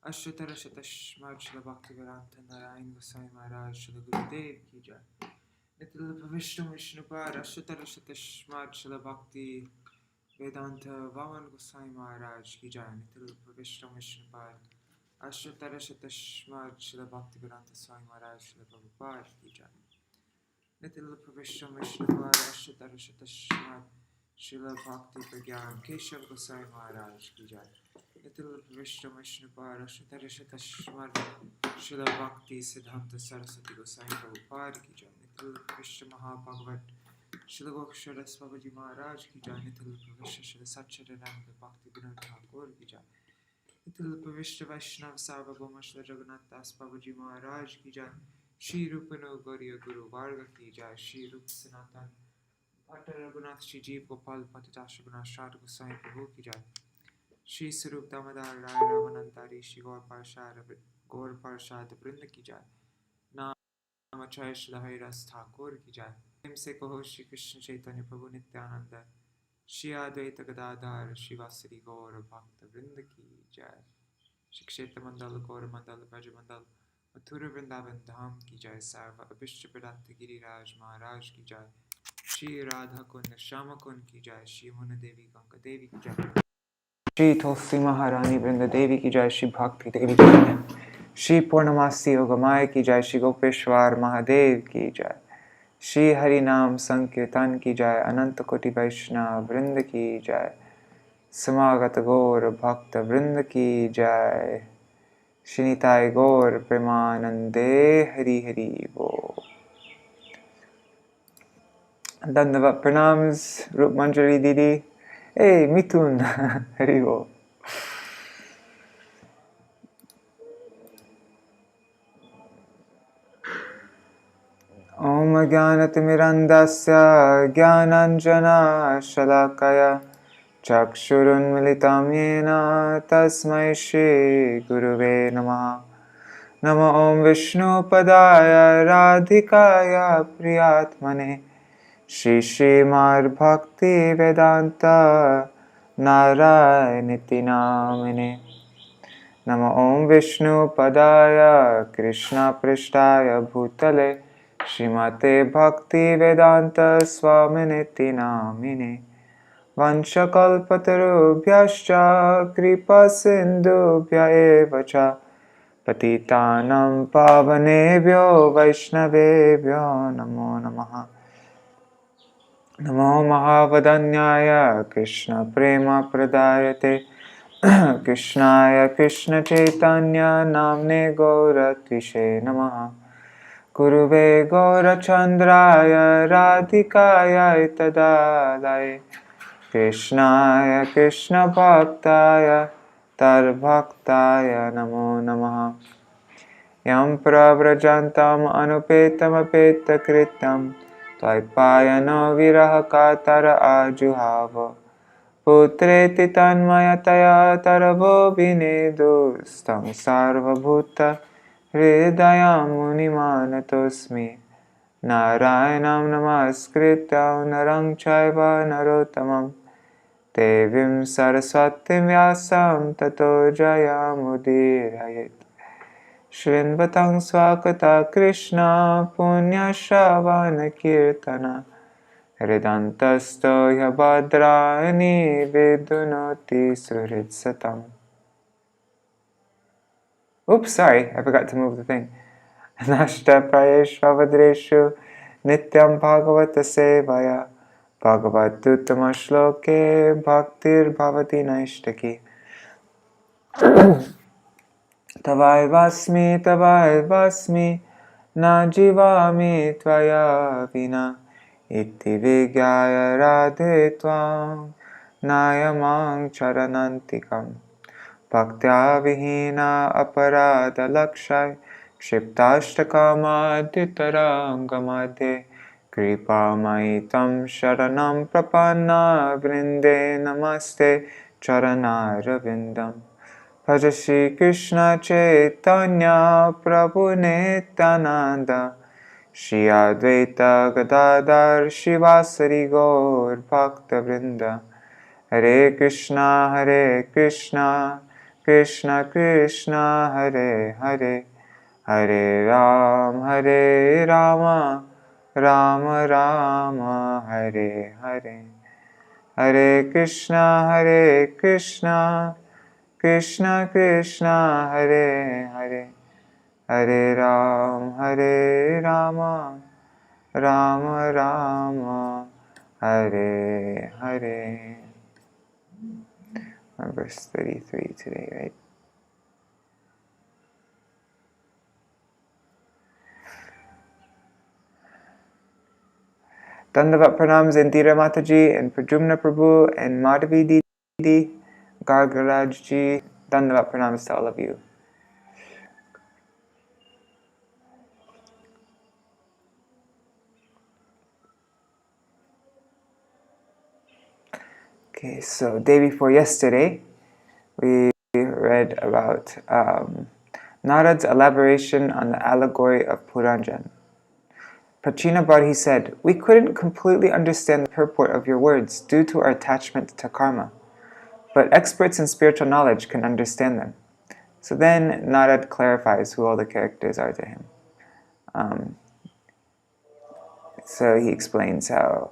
अष्टोत्तर शतश्मार्ट श्रील भक्तिवेदांत नारायण गोसाई महाराज श्रील गुरुदेव की जय। नित्य विष्णु विष्णुपाद अष्टोत्तर शतश्मार्ट श्रील भक्ति वेदांत वामन गोसाई महाराज की जय। नित्य विष्णु विष्णुपाद अष्टोत्तर शतश्मार्ट श्रील भक्ति वेदांत स्वामी महाराज श्रील प्रभुपाद की जय। नित्य विष्णु विष्णुपाद अष्टोत्तर शतश्मार्ट श्रील भक्ति प्रज्ञान केशव गोसाई महाराज की जय। नित्य विष्णु विष्णुपाद अष्टोत्तर शतश्मार्ट श्रील भक्ति सिद्धांत सरस्वती गोसाई प्रभुपाद की जय। नित्य विष्णु महाभागवत श्रील गोक्षर स्वामी महाराज की जय। नित्य विष्णु श्री सच्चिदानंद भक्ति विनोद ठाकुर की जय। नित्य विष्णु वैष्णव सार्वभौम श्री जगन्नाथ दास बाबा जी महाराज की जय। श्री रूप गौरी गुरु वर्ग की जय। श्री रूप सनातन भट्ट रघुनाथ श्री जीव गोपाल पतिदास रघुनाथ श्राद्ध गोसाई प्रभु की जय। श्री स्वरूप दामोदर राय रामानंदारी श्री गौर पार्षद वृंद की जय। नाम आचार्य श्री हरिदास ठाकुर की जय। प्रेम से कहो श्री कृष्ण चैतन्य प्रभु नित्यानंद श्री अद्वैत गदाधर शिवासरी गौर भक्त वृंद की जय। श्री क्षेत्र मंडल गौर मंडल ब्रज मंडल मथुरा वृंदावन धाम की जय। सर्व अभिष्ट प्रदत्त गिरिराज महाराज की जय। श्री राधा कुंड श्याम कुंड की जय। श्री मुन देवी गंगा देवी की जय। श्री तुलसी महारानी वृंद देवी की जय। श्री भक्ति देवी की जय। श्री पूर्णमासी योगमाय की जय। श्री गोपेश्वर महादेव की जय। श्री हरि नाम संकीर्तन की जय। अनंत कोटि वैष्णव वृंद की जय। समागत गौर भक्त वृंद की जय। श्री निताय गौर प्रेमानंदे हरि हरि बोल। दंडवत प्रणाम्स रूप मंजरी दीदी। ए मिथुन हरि बोल। ओम ज्ञानतिमिरन्धस्य ज्ञानाञ्जना शलाकया चक्षुरुन्मिलितं येन तस्मै श्रीगुरुवे नमः। नमो ओम विष्णुपदाय राधिकाय प्रियात्मने श्रीमद्भक्ति वेदांत नारायणीति नामिने। नमो ओम विष्णुपदाय कृष्ण पृष्ठाय भूतले श्रीमते भक्ति वेदांत स्वामिनिति नामिने। वंशकल्पतरुभ्यश्च कृपा सिन्धुभ्य एव च पतितानां पावनेभ्यो वैष्णवेभ्यो नमो नमः। नमो महावदन्याय कृष्ण प्रेम प्रदायते कृष्णाय कृष्ण चैतन्य नाम्ने गौरत्विषे नमः। गुरुवे गौरचन्द्राय राधिकाय तदालये कृष्णाय कृष्ण भक्ताय तद्भक्ताय नमो नमः। यं प्रव्रजन्तम् अनुपेतमपेतकृत्यं त्वय्पायनो विरह कातर आजुहाव पुत्रेति तन्मयतया तरवोऽभिनेदुस्तं सर्वभूत हृदयं मुनिमानतोऽस्मि। नारायणं नमस्कृत्य नरं चैव नरोत्तमं देवीं सरस्वतीं व्यासं ततो जयमुदीरयेत्। शृण्वतं स्वागता Krishna पुण्यश्रवणकीर्तन हृदन्तस्तो ह्यभद्राणि विदुनोति सुहृत्सतम्। Oops, sorry, I forgot to move the thing. Nashtaprayeshvavadreshu nityam bhagavata sevaya bhagavaduttama shloke bhaktir bhavati naishtaki. Tavaivasmi na jivami tvaya vina iti vigyaya radhe tvam nayamang charanantikam. Bhaktya vihina aparada lakshay क्षिप्ताष्टकामाद्युतराङ्गमध्ये कृपामयि तं शरणं प्रपन्ना वृन्दे नमस्ते चरणारविन्दम्। भज श्री कृष्ण चैतन्य प्रभु नित्यानंद श्री अद्वैत गदाधर शिवासरि गौर भक्तवृंद। हरे Krishna Krishna Krishna Hare Hare, Hare Rama, Rama Rama Hare Hare, Hare Krishna, Krishna Krishna Hare Hare, Hare Rama, Rama Rama Hare Hare. On verse 33 today, right? Dandavat pranams Indira Mataji and Pradyumna Prabhu and Madhavi Didi, Gargaraj ji. Dandavat pranams to all of you. Okay, so day before yesterday, we read about Nārada's elaboration on the allegory of Puranjan. Prācīnabarhi said, "We couldn't completely understand the purport of your words due to our attachment to karma, but experts in spiritual knowledge can understand them." So then Nārada clarifies who all the characters are to him. So he explains how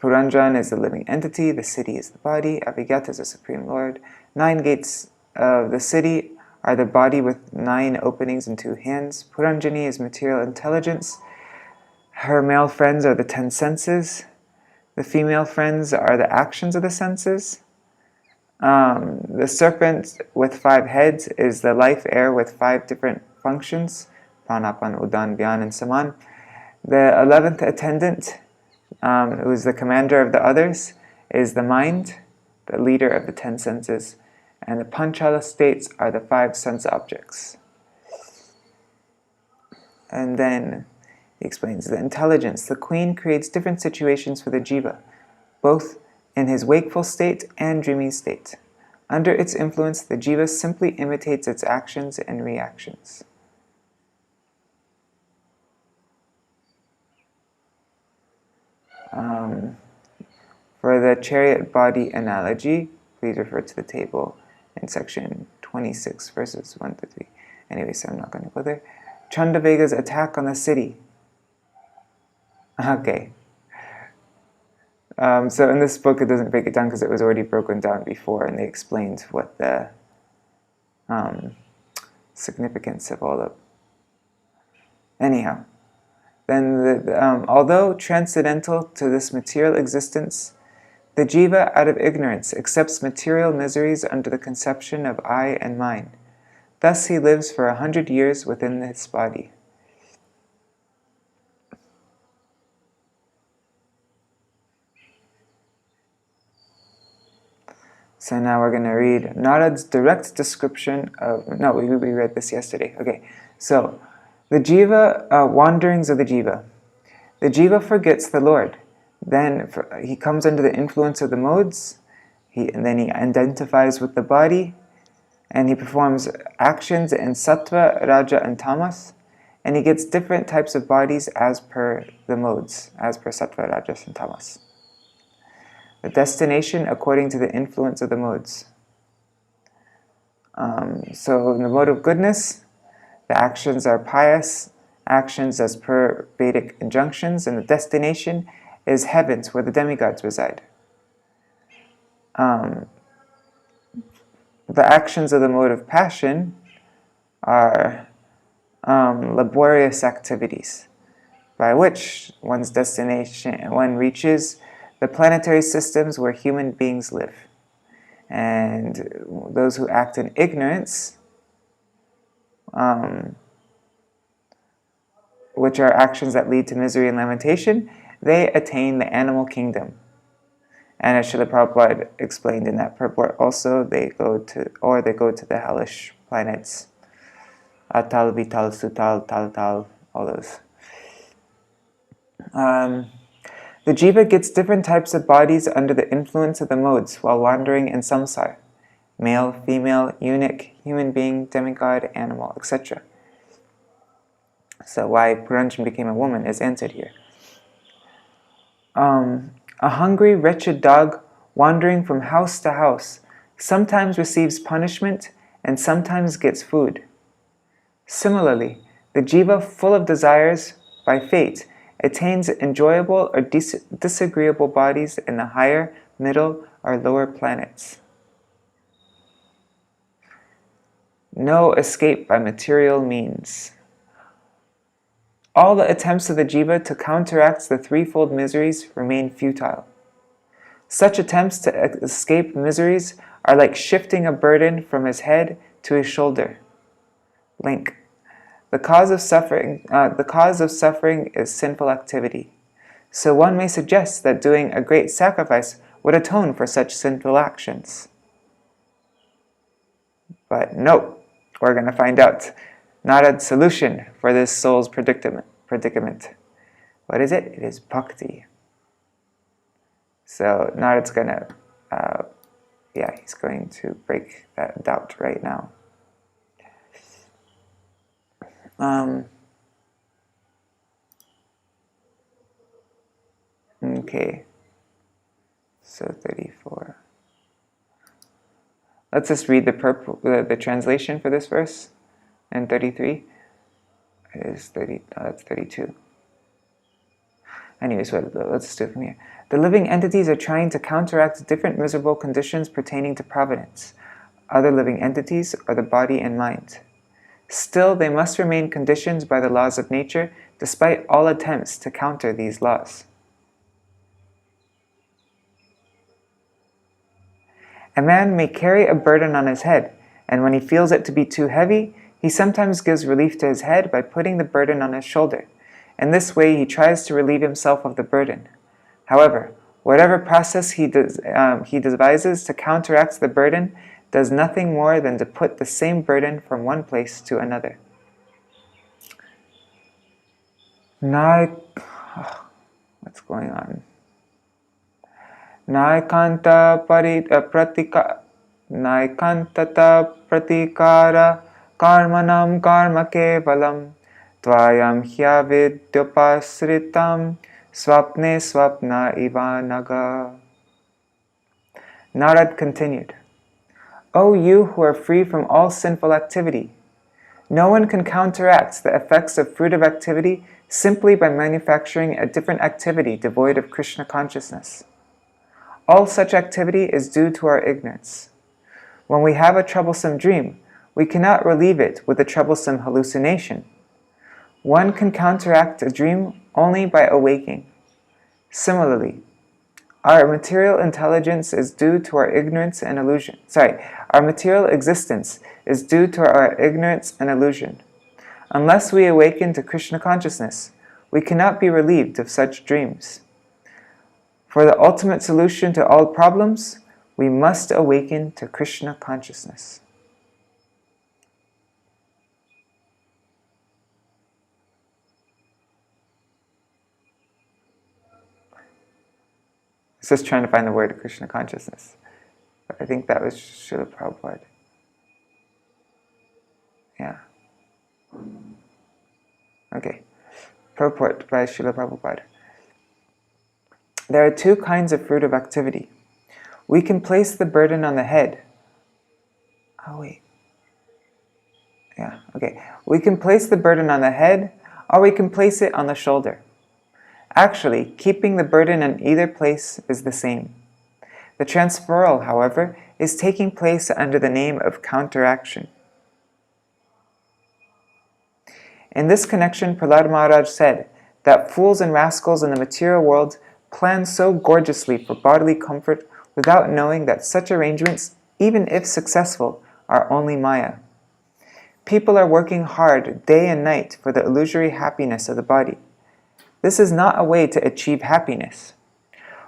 Puranjan is the living entity, the city is the body, Abhigyata is the Supreme Lord. 9 gates of the city are the body with 9 openings and 2 hands. Puranjani is material intelligence. Her male friends are the 10 senses. The female friends are the actions of the senses. The serpent with 5 heads is the life air with 5 different functions, Pranapan, Udan, Vyan, and Saman. The 11th attendant, who is the commander of the others, is the mind, the leader of the 10 senses. And the Panchala states are the 5 sense objects. And then he explains the intelligence. The queen creates different situations for the jiva, both in his wakeful state and dreaming state. Under its influence, the jiva simply imitates its actions and reactions. For the chariot body analogy, please refer to the table in section 26, verses 1 to 3. Anyway, so I'm not going to go there. Chandavega's attack on the city. Okay. So in this book, it doesn't break it down because it was already broken down before, and they explained what the significance of all of. Anyhow, then although transcendental to this material existence, the jiva, out of ignorance, accepts material miseries under the conception of I and mine. Thus he lives for 100 years within his body. So now we're going to read Nārada's direct description of... No, we read this yesterday. Okay, so the jiva, wanderings of the jiva. The jiva forgets the Lord. Then he comes under the influence of the modes, and then he identifies with the body, and he performs actions in sattva, raja, and tamas, and he gets different types of bodies as per the modes, as per sattva, rajas, and tamas. The destination according to the influence of the modes. So in the mode of goodness, the actions are pious, actions as per Vedic injunctions, and the destination is heavens, where the demigods reside. The actions of the mode of passion are laborious activities, by which one's destination, one reaches the planetary systems where human beings live. And those who act in ignorance, which are actions that lead to misery and lamentation, they attain the animal kingdom. And as Srila Prabhupada explained in that purport also, they go to the hellish planets. Atal, Vital, Sutal, Tal, all those. The jiva gets different types of bodies under the influence of the modes while wandering in samsara. Male, female, eunuch, human being, demigod, animal, etc. So why Puranjan became a woman is answered here. A hungry, wretched dog wandering from house to house sometimes receives punishment and sometimes gets food. Similarly, the jiva full of desires by fate attains enjoyable or disagreeable bodies in the higher, middle, or lower planets. No escape by material means. All the attempts of the jiva to counteract the threefold miseries remain futile. Such attempts to escape miseries are like shifting a burden from his head to his shoulder. Link. The cause of suffering is sinful activity. So one may suggest that doing a great sacrifice would atone for such sinful actions. But no, we're going to find out Nārada's solution for this soul's predicament. What is it? It is bhakti. So Nārada's going to, he's going to break that doubt right now. Okay, so 34. Let's just read the translation for this verse. And 33 is 30. That's 32. Anyways, let's just do it from here. The living entities are trying to counteract different miserable conditions pertaining to providence, other living entities, or the body and mind. Still, they must remain conditioned by the laws of nature, despite all attempts to counter these laws. A man may carry a burden on his head, and when he feels it to be too heavy, he sometimes gives relief to his head by putting the burden on his shoulder. In this way, he tries to relieve himself of the burden. However, whatever process he devises to counteract the burden does nothing more than to put the same burden from one place to another. What's going on? Naikantata pratikara karmanam karma kevalam tvayam hyavidyopasritam swapne swapna ivanaga. Nārada continued, O you who are free from all sinful activity, no one can counteract the effects of fruitive activity simply by manufacturing a different activity devoid of Kṛṣṇa consciousness. All such activity is due to our ignorance. When we have a troublesome dream, we cannot relieve it with a troublesome hallucination. One can counteract a dream only by awaking. Similarly, our material intelligence is due to our ignorance and illusion. Our material existence is due to our ignorance and illusion. Unless we awaken to Kṛṣṇa consciousness, we cannot be relieved of such dreams. For the ultimate solution to all problems, we must awaken to Kṛṣṇa consciousness. I was just trying to find the word Kṛṣṇa consciousness. But I think that was Srila Prabhupada. Yeah. Okay. Purport by Srila Prabhupada. There are two kinds of fruitive activity. We can place the burden on the head. We can place the burden on the head, or we can place it on the shoulder. Actually, keeping the burden in either place is the same. The transferal, however, is taking place under the name of counteraction. In this connection, Prahlāda Mahārāja said that fools and rascals in the material world plan so gorgeously for bodily comfort without knowing that such arrangements, even if successful, are only Maya. People are working hard day and night for the illusory happiness of the body. This is not a way to achieve happiness.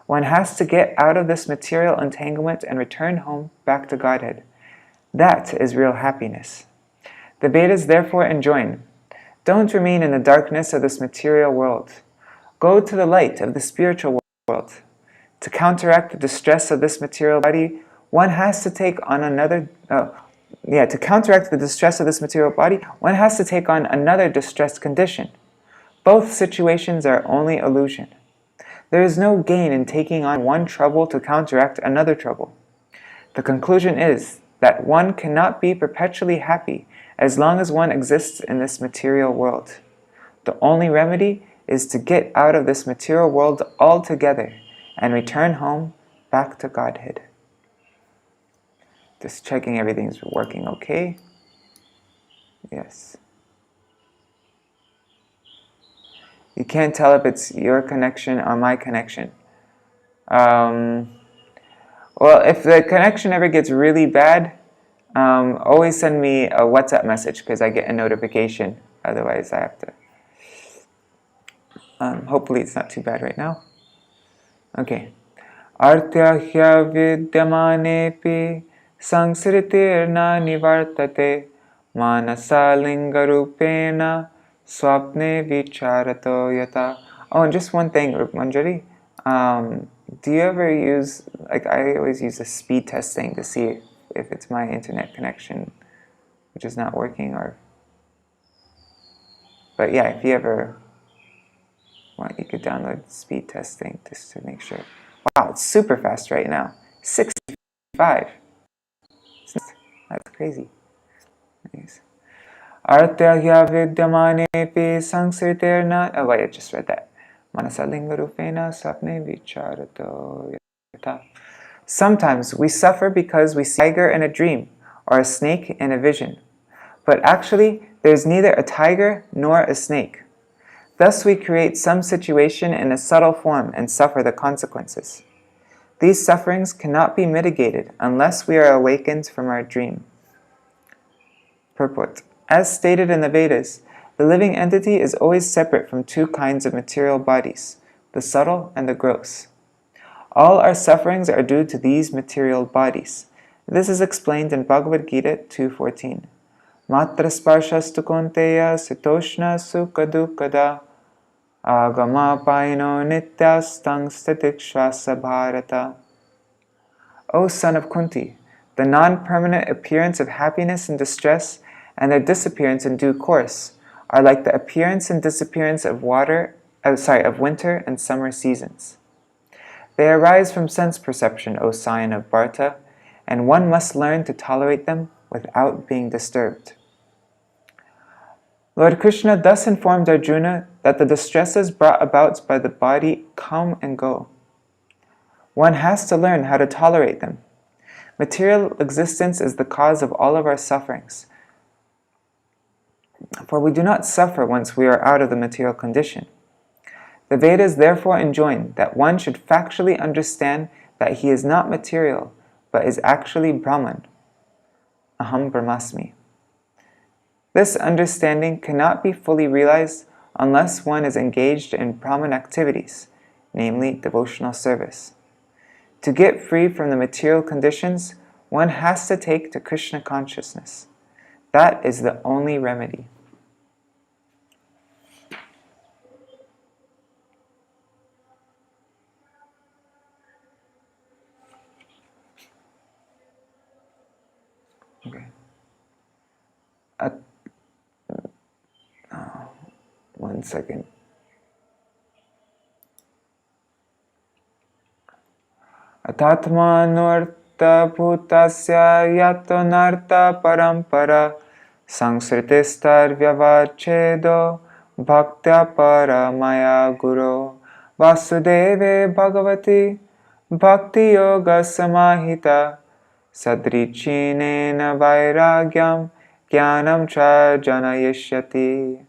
One has to get out of this material entanglement and return home back to Godhead. That is real happiness. The Vedas therefore enjoin, don't remain in the darkness of this material world. Go to the light of the spiritual world. To counteract the distress of this material body, one has to take on another distressed condition. Both situations are only illusion. There is no gain in taking on one trouble to counteract another trouble. The conclusion is that one cannot be perpetually happy as long as one exists in this material world. The only remedy is to get out of this material world altogether and return home back to Godhead. Just checking everything's working okay. Yes. You can't tell if it's your connection or my connection. Well, if the connection ever gets really bad, always send me a WhatsApp message because I get a notification. Otherwise, I have to. Hopefully, it's not too bad right now. Okay. Artyahya vidyamanepi sangsritirna nivartate manasa lingarupena swapne vicharato yata. Oh, and just one thing, Manjari. Do you ever use, like I always use a speed testing to see if it's my internet connection which is not working, or, but yeah, if you ever want, you could download speed testing just to make sure. Wow, it's super fast right now. 65. That's crazy. Nice. Artyahya vidyamanepi sangsritirna. Oh wait, I just read that. Manasalingarupena sapne vicharato yata. Sometimes we suffer because we see a tiger in a dream or a snake in a vision. But actually, there's neither a tiger nor a snake. Thus we create some situation in a subtle form and suffer the consequences. These sufferings cannot be mitigated unless we are awakened from our dream. Purport. As stated in the Vedas, the living entity is always separate from two kinds of material bodies, the subtle and the gross. All our sufferings are due to these material bodies. This is explained in Bhagavad Gita 2.14. Matra sparshastu konteya sitoshna sukha dukkada agama paino nityastang statikshvasa bharata. O son of Kunti, the non-permanent appearance of happiness and distress and their disappearance in due course are like the appearance and disappearance of of winter and summer seasons. They arise from sense perception, O scion of Bharata, and one must learn to tolerate them without being disturbed. Lord Krishna thus informed Arjuna that the distresses brought about by the body come and go. One has to learn how to tolerate them. Material existence is the cause of all of our sufferings. For we do not suffer once we are out of the material condition. The Vedas therefore enjoin that one should factually understand that he is not material, but is actually Brahman. Aham Brahmasmi. This understanding cannot be fully realized unless one is engaged in Brahman activities, namely devotional service. To get free from the material conditions, one has to take to Krishna consciousness. That is the only remedy. Okay. One second. Atatmanurta bhutasya yato narta parampara sangsritistar vyavachedo bhaktya paramaya guru vasudeve bhagavati bhakti yoga samahita sadrichinena vairagyam jnanam cha janayishyati.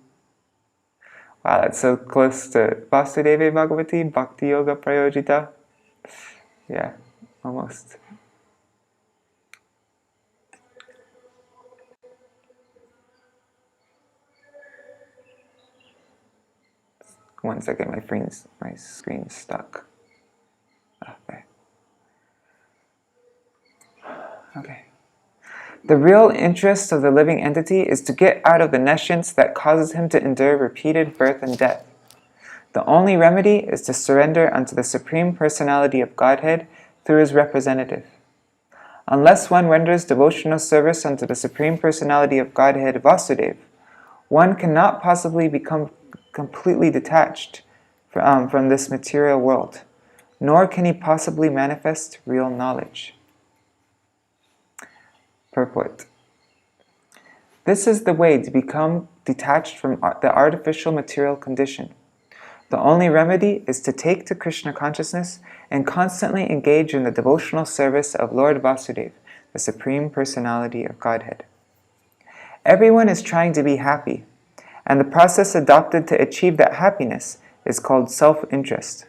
Wow, that's so close to Vasudeve Bhagavati Bhakti Yoga Prayojita. Yeah, almost. One second, my screen's stuck. There. Okay. The real interest of the living entity is to get out of the nescience that causes him to endure repeated birth and death. The only remedy is to surrender unto the Supreme Personality of Godhead through his representative. Unless one renders devotional service unto the Supreme Personality of Godhead Vasudeva, one cannot possibly become completely detached from this material world, nor can he possibly manifest real knowledge. Purport. This is the way to become detached from the artificial material condition. The only remedy is to take to Krishna consciousness and constantly engage in the devotional service of Lord Vasudeva, the Supreme Personality of Godhead. Everyone is trying to be happy, and the process adopted to achieve that happiness is called self-interest.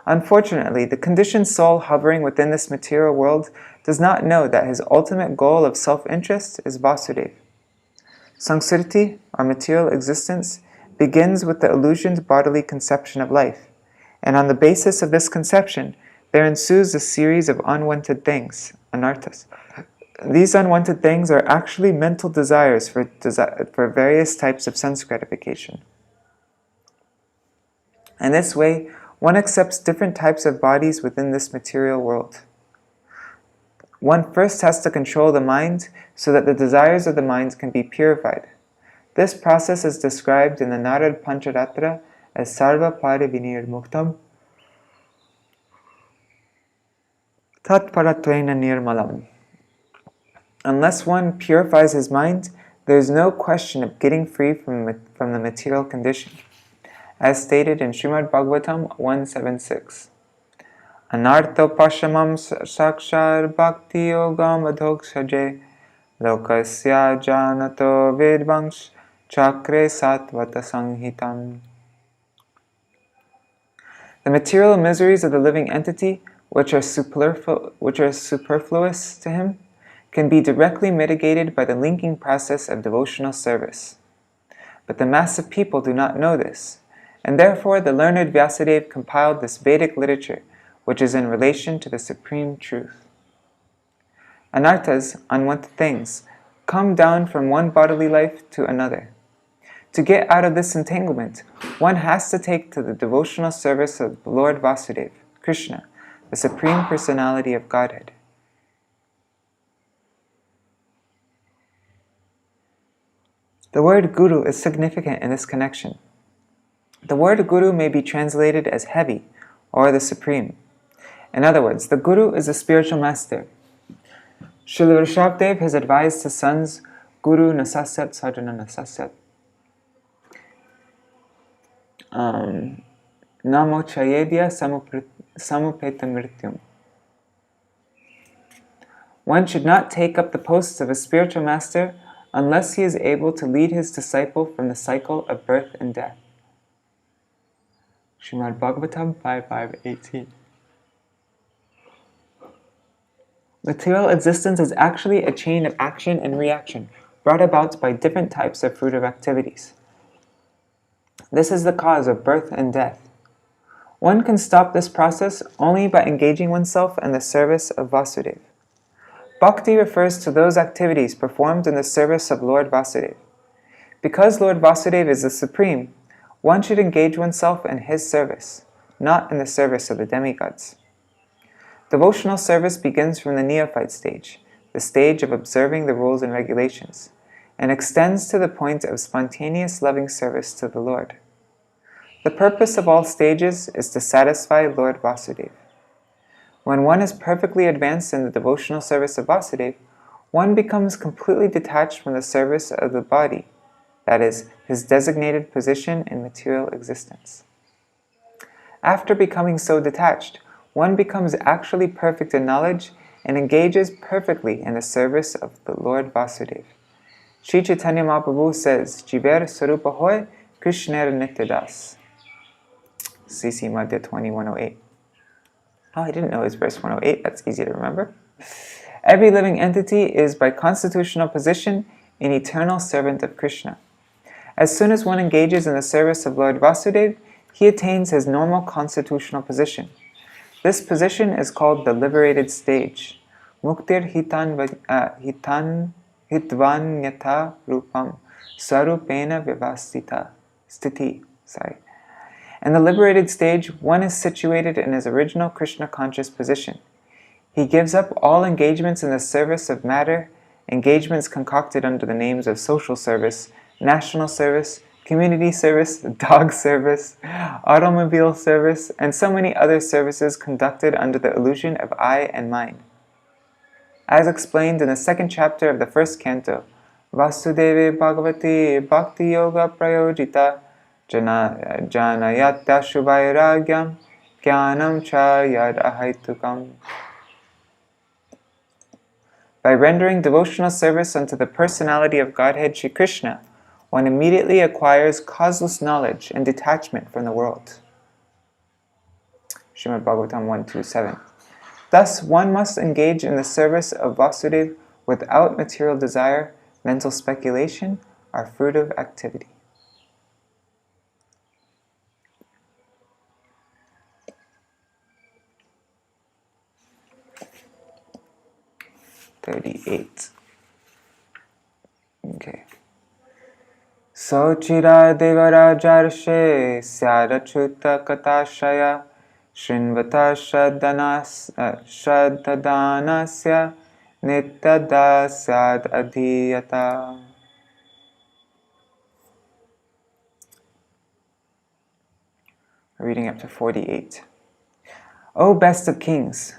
Unfortunately, the conditioned soul hovering within this material world does not know that his ultimate goal of self-interest is Vasudeva. Sanskriti, or material existence, begins with the illusioned bodily conception of life, and on the basis of this conception, there ensues a series of unwanted things, anarthas. These unwanted things are actually mental desires for various types of sense gratification. In this way, one accepts different types of bodies within this material world. One first has to control the mind so that the desires of the mind can be purified. This process is described in the Nārada Pañcaratra as sarva parivinir muktam tatparatvena nirmalam. Unless one purifies his mind, there is no question of getting free from the material condition, as stated in Śrīmad-Bhāgavatam 1.7.6. Anartho pashamam sakshar bhakti yogam adhoksaje lokasya janato vedvangsh chakre satvata sanghitam. The material miseries of the living entity, which are superfluous to him, can be directly mitigated by the linking process of devotional service. But the mass of people do not know this, and therefore the learned Vyasadeva compiled this Vedic literature, which is in relation to the supreme truth. Anarthas, unwanted things, come down from one bodily life to another. To get out of this entanglement, one has to take to the devotional service of Lord Vasudeva, Kṛṣṇa, the Supreme Personality of Godhead. The word guru is significant in this connection. The word guru may be translated as heavy or the supreme. In other words, the guru is a spiritual master. Srila Rishabhdev has advised his sons, Guru Nasasyat Sadhana Nasasyat. Namo Chayedya Samupeta Mrityum. One should not take up the posts of a spiritual master unless he is able to lead his disciple from the cycle of birth and death. Śrīmad-Bhāgavatam 5.5.18. Material existence is actually a chain of action and reaction brought about by different types of fruitive activities. This is the cause of birth and death. One can stop this process only by engaging oneself in the service of Vasudeva. Bhakti refers to those activities performed in the service of Lord Vasudeva. Because Lord Vasudeva is the Supreme, one should engage oneself in his service, not in the service of the demigods. Devotional service begins from the neophyte stage, the stage of observing the rules and regulations, and extends to the point of spontaneous loving service to the Lord. The purpose of all stages is to satisfy Lord Vasudeva. When one is perfectly advanced in the devotional service of Vasudeva, one becomes completely detached from the service of the body, that is, his designated position in material existence. After becoming so detached, one becomes actually perfect in knowledge and engages perfectly in the service of the Lord Vasudeva. Sri Chaitanya Mahaprabhu says, Jiver Sarupa Hoy Krishner Nityadas. CC Madhya 2108. Oh, I didn't know it was verse 108. That's easy to remember. Every living entity is by constitutional position an eternal servant of Krishna. As soon as one engages in the service of Lord Vasudeva, he attains his normal constitutional position. This position is called the liberated stage. Muktir hitvanyata rupam sarupena vivastita stiti. In the liberated stage, one is situated in his original Krishna conscious position. He gives up all engagements in the service of matter, engagements concocted under the names of social service, national service, community service, dog service, automobile service, and so many other services conducted under the illusion of I and mine. As explained in the second chapter of the first canto, Vasudeve Bhagavati Bhakti Yoga Prayojita Janayatya Shubhairagyam Jnanam Cha Yad Ahaitukam. By rendering devotional service unto the personality of Godhead Shri Krishna, one immediately acquires causeless knowledge and detachment from the world. Śrīmad-Bhāgavatam 127. Thus, one must engage in the service of Vasudeva without material desire, mental speculation, or fruitive activity. Okay. Sochira devarajarshe syadachuta katashaya Shrinvata shraddhadanasya nityada sad adhiyata. Reading up to 48. O best of kings,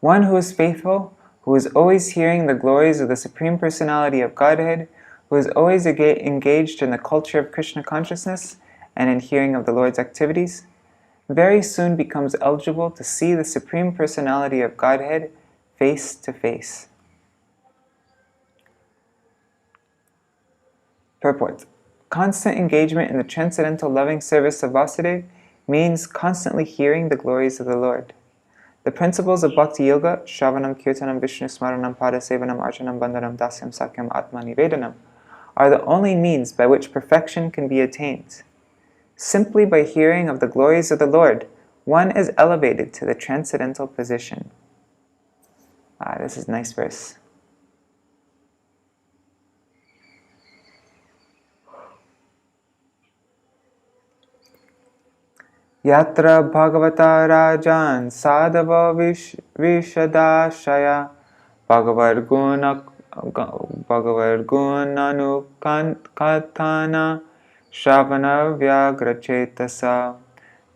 one who is faithful, who is always hearing the glories of the Supreme Personality of Godhead, who is always engaged in the culture of Krishna consciousness and in hearing of the Lord's activities, very soon becomes eligible to see the Supreme Personality of Godhead face to face. Purport. Constant engagement in the transcendental loving service of Vasudeva means constantly hearing the glories of the Lord. The principles of Bhakti Yoga, Shravanam, Kirtanam, Vishnu Smaranam, Padasevanam, Archanam, Bandhanam, Dasyam, Sakyam, Atma, Nivedanam, are the only means by which perfection can be attained. Simply by hearing of the glories of the Lord, one is elevated to the transcendental position. This is a nice verse. Yatra Bhagavata Rajan Sadhava Vishadashaya Bhagavad Gunanu Katana Shravana Vyagrachetasa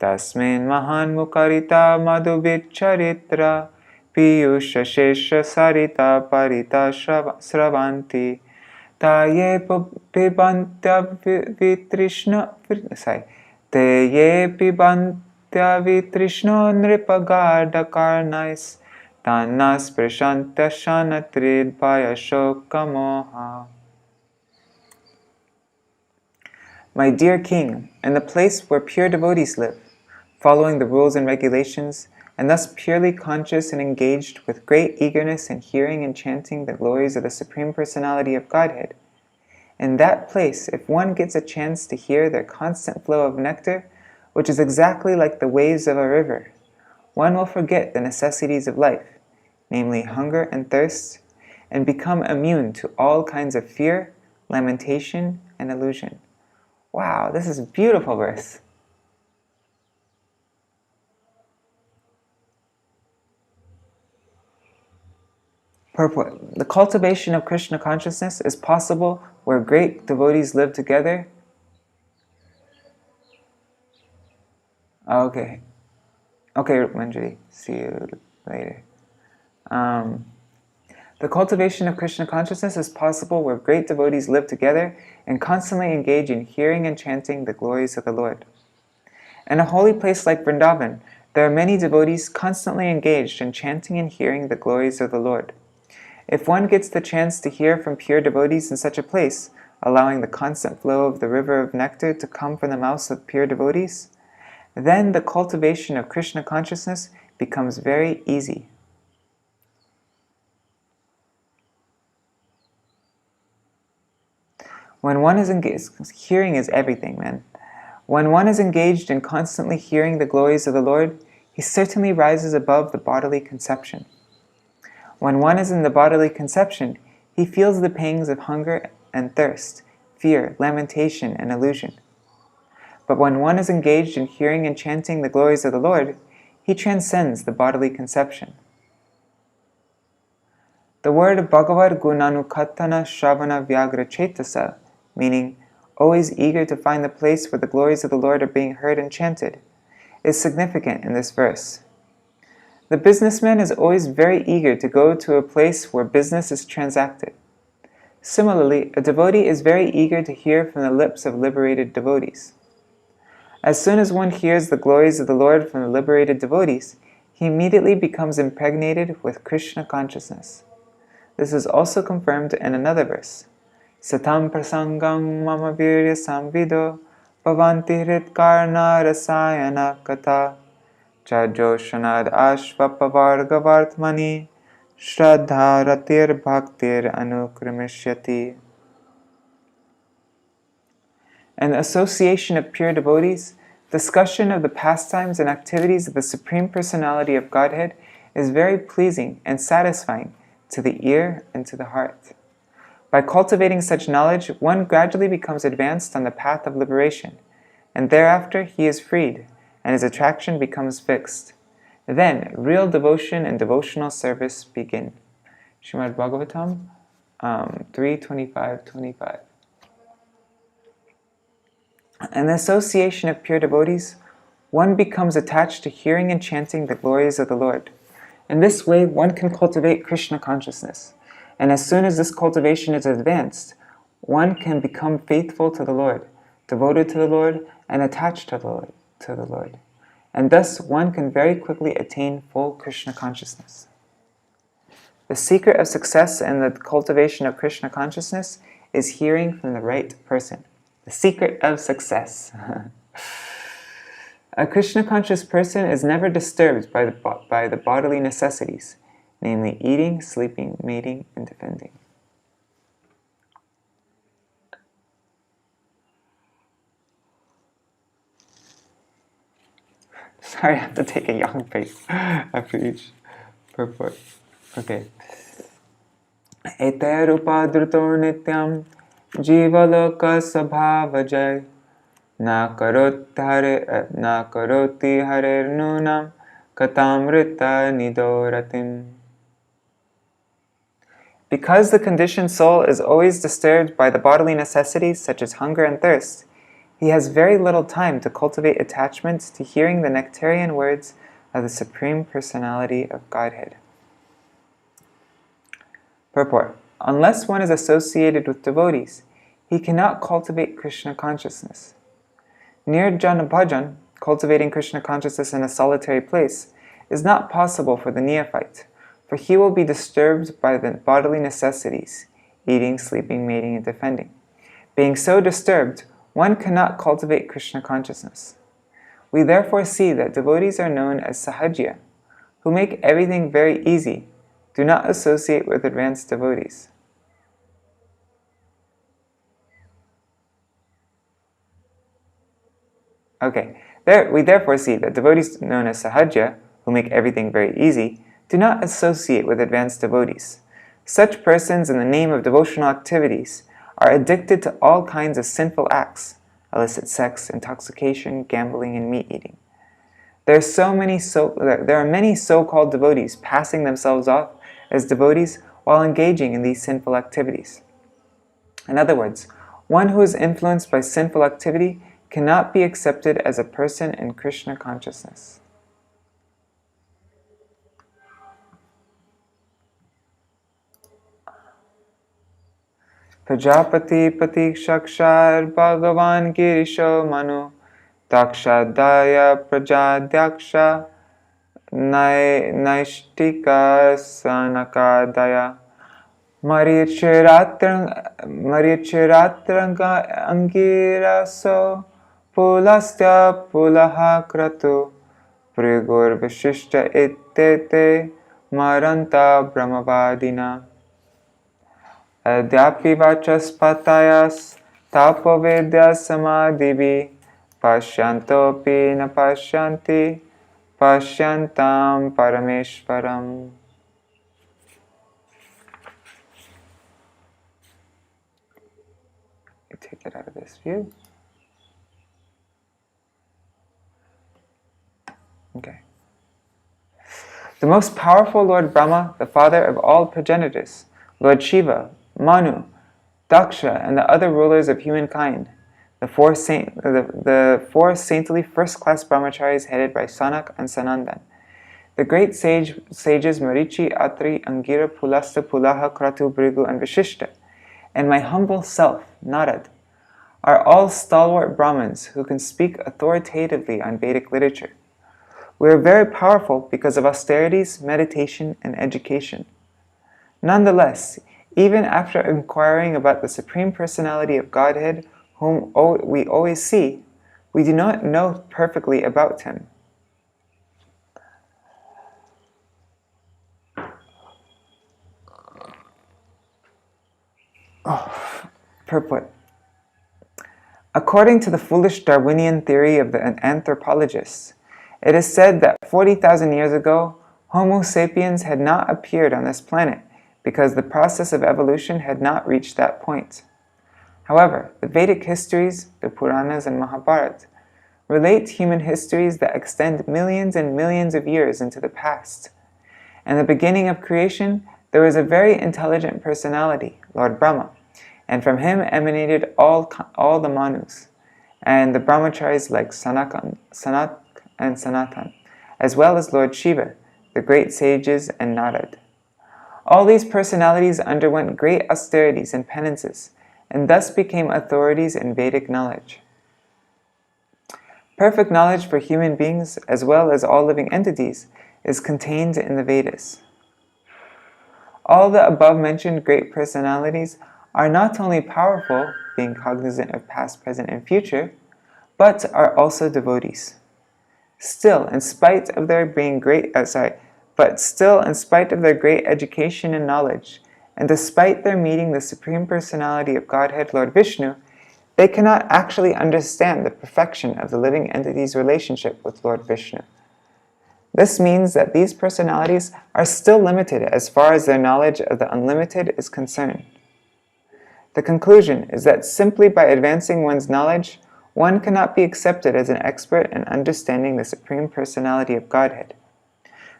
Tasmin Mahan Mukarita Madhuvicharitra Piyusha Shesha Sarita Parita Sravanti Taye Pibantya Vitrishna Te ye pibantya vitrishno nripagarda karmīs tanas prashantya shanatrid shokamoha. My dear king, in the place where pure devotees live, following the rules and regulations, and thus purely conscious and engaged with great eagerness in hearing and chanting the glories of the Supreme Personality of Godhead, in that place, if one gets a chance to hear their constant flow of nectar, which is exactly like the waves of a river, one will forget the necessities of life, namely hunger and thirst, and become immune to all kinds of fear, lamentation, and illusion. Wow, this is a beautiful verse. Purport. The cultivation of Krishna consciousness is possible where great devotees live together. Okay, Manjari. See you later. The cultivation of Krishna consciousness is possible where great devotees live together and constantly engage in hearing and chanting the glories of the Lord. In a holy place like Vrindavan, there are many devotees constantly engaged in chanting and hearing the glories of the Lord. If one gets the chance to hear from pure devotees in such a place, allowing the constant flow of the river of nectar to come from the mouths of pure devotees, then the cultivation of Krishna consciousness becomes very easy. When one is engaged, hearing is everything, man. When one is engaged in constantly hearing the glories of the Lord, he certainly rises above the bodily conception. When one is in the bodily conception, he feels the pangs of hunger and thirst, fear, lamentation, and illusion. But when one is engaged in hearing and chanting the glories of the Lord, he transcends the bodily conception. The word Bhagavad Gunanukatana Shravana Vyagrachetasa, meaning always eager to find the place where the glories of the Lord are being heard and chanted, is significant in this verse. The businessman is always very eager to go to a place where business is transacted. Similarly, a devotee is very eager to hear from the lips of liberated devotees. As soon as one hears the glories of the Lord from the liberated devotees, he immediately becomes impregnated with Kṛṣṇa consciousness. This is also confirmed in another verse. Satam prasangam mama virya samvido bhavanti hritkarna rasayana kata chajoshanad ashvapavargavartmani shraddha ratir bhaktir anukrimishyati. In the association of pure devotees, discussion of the pastimes and activities of the Supreme Personality of Godhead is very pleasing and satisfying to the ear and to the heart. By cultivating such knowledge, one gradually becomes advanced on the path of liberation, and thereafter he is freed, and his attraction becomes fixed. Then, real devotion and devotional service begin. Śrīmad-Bhāgavatam 3:25-25. In the association of pure devotees, one becomes attached to hearing and chanting the glories of the Lord. In this way, one can cultivate Kṛṣṇa consciousness, and as soon as this cultivation is advanced, one can become faithful to the Lord, devoted to the Lord, and attached to the Lord. And thus, one can very quickly attain full Kṛṣṇa consciousness. The secret of success in the cultivation of Kṛṣṇa consciousness is hearing from the right person. The secret of success. A Kṛṣṇa conscious person is never disturbed by the bodily necessities, namely eating, sleeping, mating, and defending. Sorry, I have to take a young face after each purport. Okay. Ete rupa druto nityam jivaloka sabhavajay na karoti harer nunam katamrita nidoratim. Because the conditioned soul is always disturbed by the bodily necessities such as hunger and thirst, he has very little time to cultivate attachment to hearing the nectarian words of the Supreme Personality of Godhead. Purport. Unless one is associated with devotees, he cannot cultivate Kṛṣṇa consciousness. Nirjana bhajan, cultivating Kṛṣṇa consciousness in a solitary place, is not possible for the neophyte, for he will be disturbed by the bodily necessities, eating, sleeping, mating, and defending. Being so disturbed, one cannot cultivate Kṛṣṇa consciousness. We therefore see that devotees are known as sahajya, who make everything very easy, do not associate with advanced devotees. Okay, we therefore see that devotees known as sahajya, who make everything very easy, do not associate with advanced devotees. Such persons, in the name of devotional activities, are addicted to all kinds of sinful acts, illicit sex, intoxication, gambling, and meat eating. There are many so-called devotees passing themselves off as devotees while engaging in these sinful activities. In other words, one who is influenced by sinful activity cannot be accepted as a person in Kṛṣṇa consciousness. Prajapati Patikshakshar Bhagavan Girisho Manu Dakshadaya Prajadyaksha Naishtika Sanakadaya Marichiratranga Angiraso Pulastya Pulaha Kratu Prigur Vishishta Ittete Maranta Brahmavadina Adyapi Vachaspatayas Tapovedya Samadhibi Pashyantopi na Pashyanti Pashyantam Parameshvaram. Take it out of this view. Okay. The most powerful Lord Brahma, the father of all progenitors, Lord Shiva, Manu, Daksha, and the other rulers of humankind, the four saintly first-class brahmacharis headed by Sanak and Sanandan. the great sages Marichi, Atri, Angira, Pulasta, Pulaha, Kratu, Brigu, and Vashishta, and my humble self, Nārada, are all stalwart Brahmins who can speak authoritatively on Vedic literature. We are very powerful because of austerities, meditation, and education. Nonetheless, even after inquiring about the Supreme Personality of Godhead, whom we always see, we do not know perfectly about him. Purport. According to the foolish Darwinian theory of the anthropologists, it is said that 40,000 years ago, Homo sapiens had not appeared on this planet because the process of evolution had not reached that point. However, the Vedic histories, the Puranas and Mahabharata, relate human histories that extend millions and millions of years into the past. In the beginning of creation, there was a very intelligent personality, Lord Brahma, and from him emanated all the Manus, and the brahmacharis like Sanat and Sanatan, as well as Lord Shiva, the great sages, and Nārada. All these personalities underwent great austerities and penances, and thus became authorities in Vedic knowledge. Perfect knowledge for human beings, as well as all living entities, is contained in the Vedas. All the above-mentioned great personalities are not only powerful, being cognizant of past, present, and future, but are also devotees. Still, in spite of their great education and knowledge, and despite their meeting the Supreme Personality of Godhead, Lord Vishnu, they cannot actually understand the perfection of the living entity's relationship with Lord Vishnu. This means that these personalities are still limited as far as their knowledge of the unlimited is concerned. The conclusion is that simply by advancing one's knowledge, one cannot be accepted as an expert in understanding the Supreme Personality of Godhead.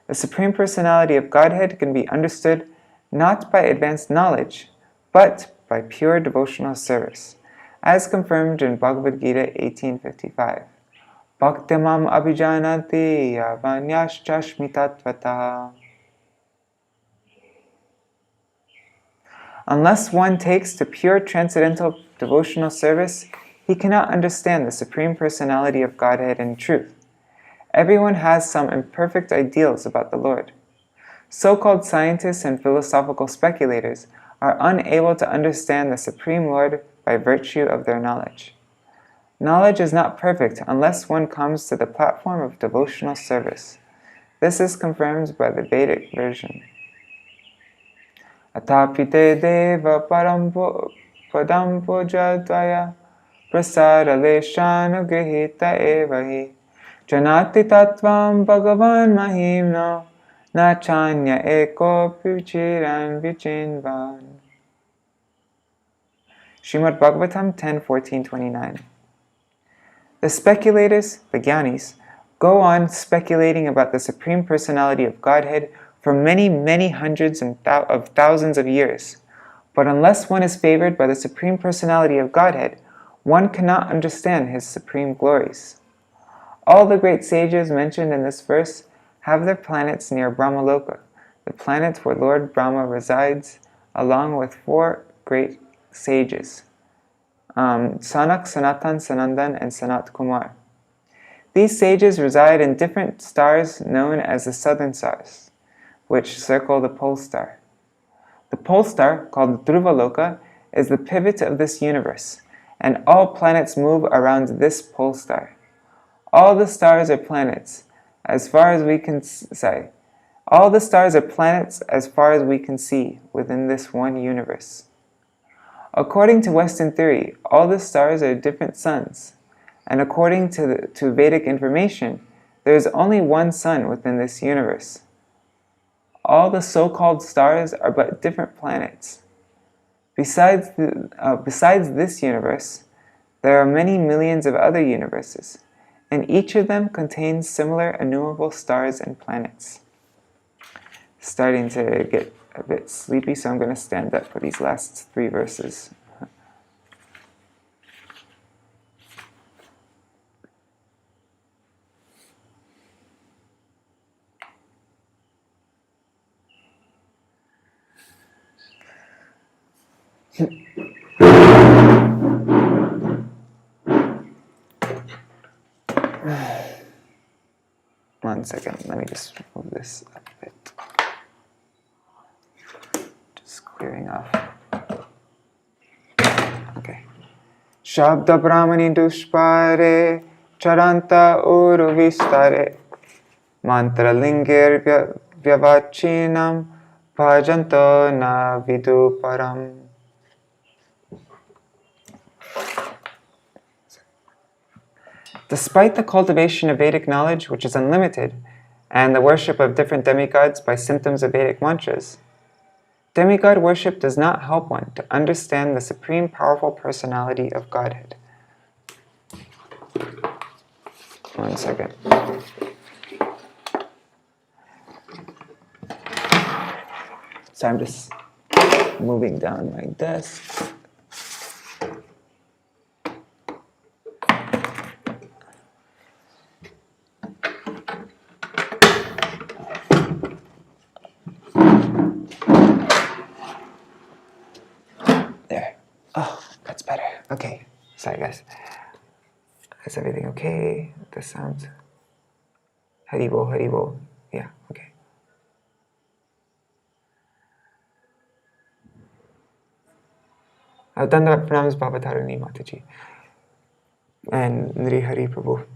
The Supreme Personality of Godhead can be understood not by advanced knowledge, but by pure devotional service, as confirmed in Bhagavad Gita 18:55. Bhaktimam abhijanati yavanyaschashmitatvata. Unless one takes to pure transcendental devotional service, he cannot understand the Supreme Personality of Godhead in truth. Everyone has some imperfect ideals about the Lord. So-called scientists and philosophical speculators are unable to understand the Supreme Lord by virtue of their knowledge. Knowledge is not perfect unless one comes to the platform of devotional service. This is confirmed by the Vedic version. Atapite deva parampo padam pujadvaya prasara leshana grihita evahi janati tattvam bhagavan mahimno na chanya eko pichiran vichinvan. Śrīmad-Bhāgavatam 10:14-29. The speculators, the Jñānīs, go on speculating about the Supreme Personality of Godhead for many, many hundreds of thousands of years. But unless one is favored by the Supreme Personality of Godhead, one cannot understand his supreme glories. All the great sages mentioned in this verse have their planets near Brahmaloka, the planet where Lord Brahma resides, along with 4 great sages, Sanak, Sanatan, Sanandan, and Sanat Kumar. These sages reside in different stars known as the southern stars, which circle the pole star. The pole star, called Dhruvaloka, is the pivot of this universe, and all planets move around this pole star. All the stars are planets, as far as we can see. All the stars are planets as far as we can see within this one universe. According to Western theory, all the stars are different suns, and according to Vedic information, there is only one sun within this universe. All the so-called stars are but different planets. Besides this universe, there are many millions of other universes, and each of them contains similar innumerable stars and planets. Starting to get a bit sleepy, so I'm going to stand up for these last 3 verses. 1 second, let me just move this up a bit. Just clearing off. Okay. Shabda Brahmani Dushpare Charanta Uru Vistare Mantra Lingir Vyavachinam Bhajanto Na Vidu Param. Despite the cultivation of Vedic knowledge, which is unlimited, and the worship of different demigods by symptoms of Vedic mantras, demigod worship does not help one to understand the supreme powerful personality of Godhead. 1 second. So I'm just moving down my desk. There. Oh, that's better. Okay. Sorry, guys. Is everything okay? The sound. Haribo, Haribo. Yeah, okay. Dandavat pranams Bhavatarani Mataji. And Nri Hari Prabhu.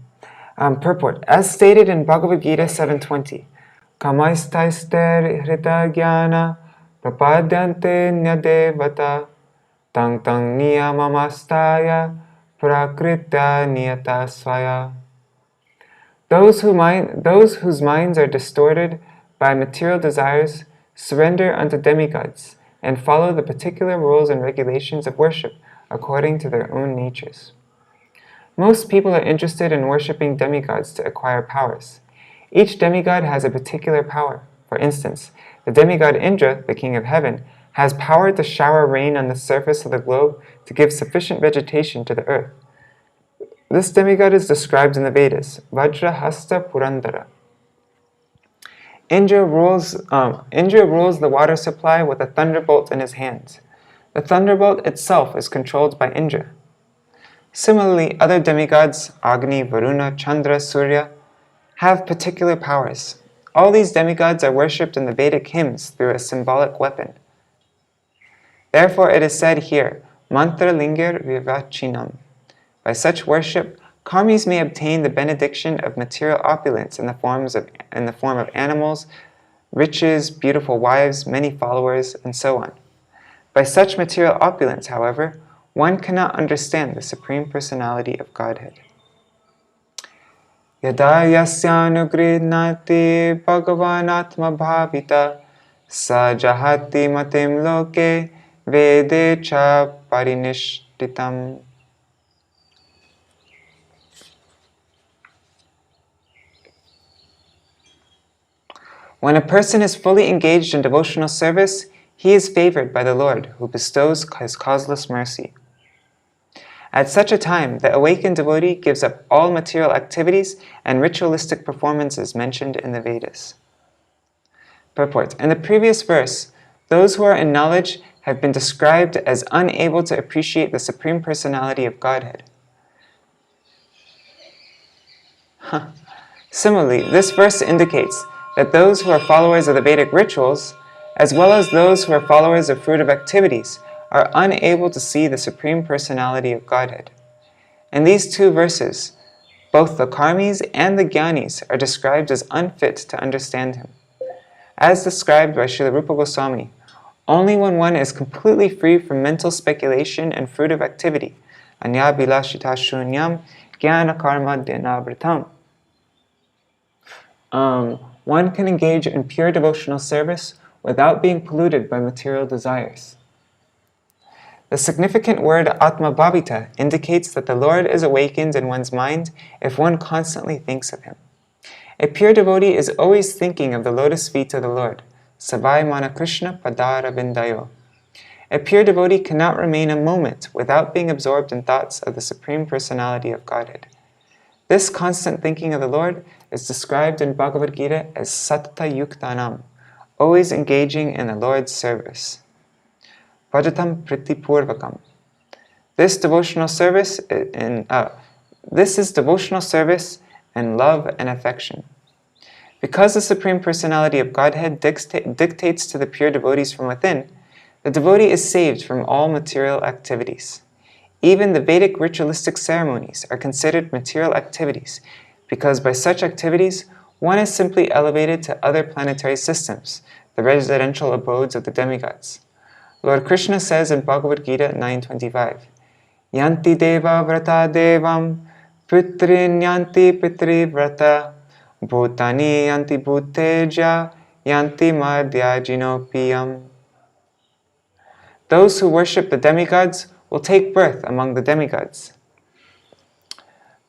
Purport. As stated in Bhagavad Gita 7.20, Kamaistaiste Hrita Jnana Prapadyante Nyadevata Tang Tang Niyamamastaya Prakritya Niyata Swaya. Those whose minds are distorted by material desires surrender unto demigods and follow the particular rules and regulations of worship according to their own natures. Most people are interested in worshipping demigods to acquire powers. Each demigod has a particular power. For instance, the demigod Indra, the king of heaven, has power to shower rain on the surface of the globe to give sufficient vegetation to the earth. This demigod is described in the Vedas, Vajrahasta Purandara. Indra rules the water supply with a thunderbolt in his hands. The thunderbolt itself is controlled by Indra. Similarly, other demigods, Agni, Varuna, Chandra, Surya, have particular powers. All these demigods are worshipped in the Vedic hymns through a symbolic weapon. Therefore, it is said here, Mantra Lingir Vivachinam. By such worship, karmīs may obtain the benediction of material opulence in the form of animals, riches, beautiful wives, many followers, and so on. By such material opulence, however, one cannot understand the Supreme Personality of Godhead. Yada yasyānugridnāti bhagavanatma bhavita sa jahati matim loke vede cha parinishtitam. When a person is fully engaged in devotional service, he is favored by the Lord, who bestows his causeless mercy. At such a time, the awakened devotee gives up all material activities and ritualistic performances mentioned in the Vedas. Purport. In the previous verse, those who are in knowledge have been described as unable to appreciate the Supreme Personality of Godhead. Similarly, this verse indicates that those who are followers of the Vedic rituals, as well as those who are followers of fruitive activities, are unable to see the Supreme Personality of Godhead. In these two verses, both the karmīs and the Jñānīs are described as unfit to understand Him. As described by Srila Rupa Goswami, only when one is completely free from mental speculation and fruitive activity, anya bilashita shunyam jnana karma dinavrtam, one can engage in pure devotional service without being polluted by material desires. The significant word Atma Bhavita indicates that the Lord is awakened in one's mind if one constantly thinks of Him. A pure devotee is always thinking of the lotus feet of the Lord, Savai Mana Kṛṣṇa Padara Vindayo. A pure devotee cannot remain a moment without being absorbed in thoughts of the Supreme Personality of Godhead. This constant thinking of the Lord is described in Bhagavad Gita as Sattva Yuktanam, always engaging in the Lord's service. Bhajatam Priti Purvakam. This is devotional service and love and affection. Because the Supreme Personality of Godhead dictates to the pure devotees from within, the devotee is saved from all material activities. Even the Vedic ritualistic ceremonies are considered material activities because by such activities, one is simply elevated to other planetary systems, the residential abodes of the demigods. Lord Kṛṣṇa says in Bhagavad Gita 9.25, Yanti deva vrata devam, putrin yanti pitri vrata, bhutani yanti bhuteja, yanti madhyajinopiyam. Those who worship the demigods will take birth among the demigods.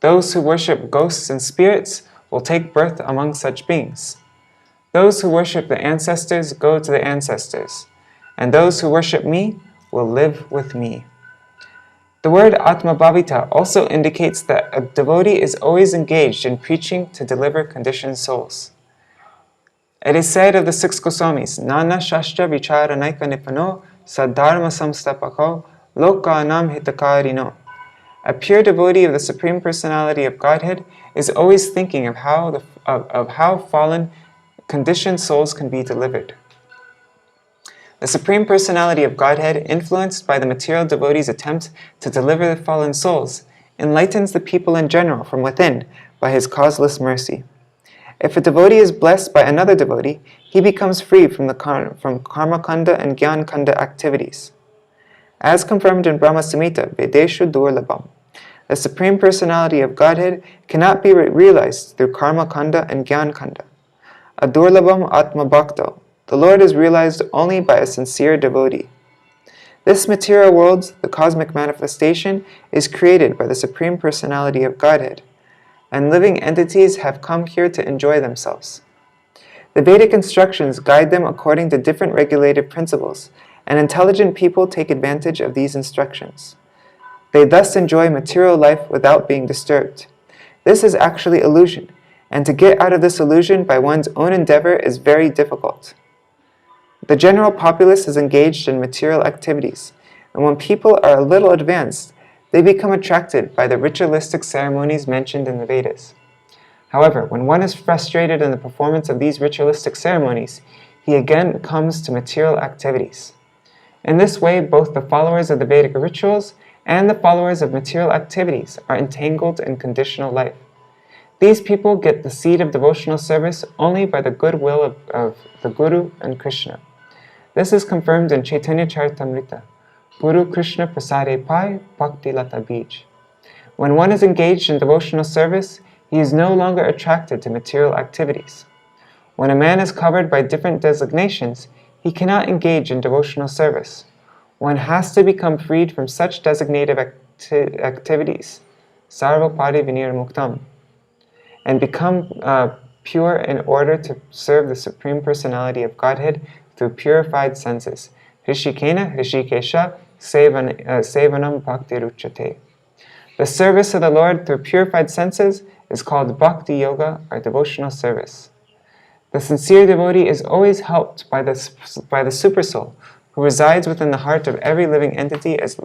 Those who worship ghosts and spirits will take birth among such beings. Those who worship the ancestors go to the ancestors, and those who worship me will live with me. The word Atma-bhavita also indicates that a devotee is always engaged in preaching to deliver conditioned souls. It is said of the six Goswamis, Nana Shastra Vicharanaika Nipano Sadharma Samstapako Lokanam Hitakarino. A pure devotee of the Supreme Personality of Godhead is always thinking of how fallen, conditioned souls can be delivered. The Supreme Personality of Godhead, influenced by the material devotee's attempt to deliver the fallen souls, enlightens the people in general from within by his causeless mercy. If a devotee is blessed by another devotee, he becomes free from karma-kanda and jnana-kanda activities. As confirmed in Brahma Samhita, Vedeshu Durlabham, the Supreme Personality of Godhead cannot be realized through karma-kanda and jnana-kanda. Adurlabham Atma Bhakto, the Lord is realized only by a sincere devotee. This material world, the cosmic manifestation, is created by the Supreme Personality of Godhead, and living entities have come here to enjoy themselves. The Vedic instructions guide them according to different regulative principles, and intelligent people take advantage of these instructions. They thus enjoy material life without being disturbed. This is actually illusion, and to get out of this illusion by one's own endeavor is very difficult. The general populace is engaged in material activities, and when people are a little advanced, they become attracted by the ritualistic ceremonies mentioned in the Vedas. However, when one is frustrated in the performance of these ritualistic ceremonies, he again comes to material activities. In this way, both the followers of the Vedic rituals and the followers of material activities are entangled in conditional life. These people get the seed of devotional service only by the goodwill of the Guru and Kṛṣṇa. This is confirmed in Chaitanya Charitamrita, Guru Kṛṣṇa Prasade Pai Bhakti Lata Bij. When one is engaged in devotional service, he is no longer attracted to material activities. When a man is covered by different designations, he cannot engage in devotional service. One has to become freed from such designated activities, sarvapadi vinir muktam, and become pure in order to serve the Supreme Personality of Godhead through purified senses. Hrishikena Hrishikesha Sevanam Bhakti Ruchate. The service of the Lord through purified senses is called Bhakti Yoga, or devotional service. The sincere devotee is always helped by the Supersoul, who resides within the heart of every living entity, as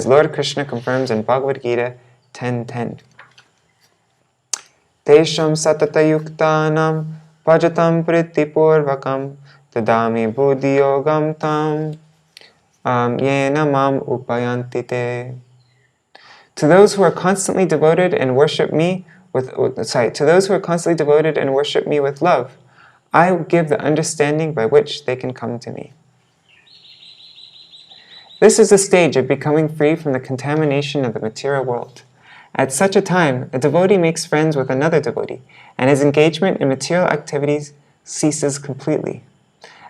Lord Kṛṣṇa confirms in Bhagavad Gita 10.10. Tesham satata yuktanam bhajatam pritipurvakam tadami buddhi yogam tam yena mam upayanti te. To those who are constantly devoted and worship me with love, I will give the understanding by which they can come to me. This is the stage of becoming free from the contamination of the material world. At such a time, a devotee makes friends with another devotee, and his engagement in material activities ceases completely.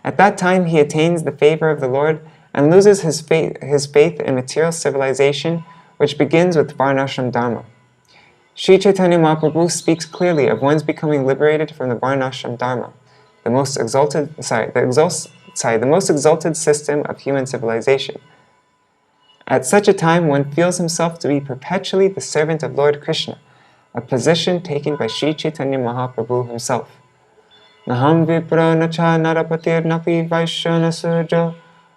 At that time, he attains the favor of the Lord and loses his faith in material civilization, which begins with Varnashram Dharma. Sri Chaitanya Mahaprabhu speaks clearly of one's becoming liberated from the Varnashram Dharma, the most exalted system of human civilization. At such a time, one feels himself to be perpetually the servant of Lord Kṛṣṇa, a position taken by Sri Chaitanya Mahaprabhu himself. Naham vipra nacha narapatir napi vaishya nasujo,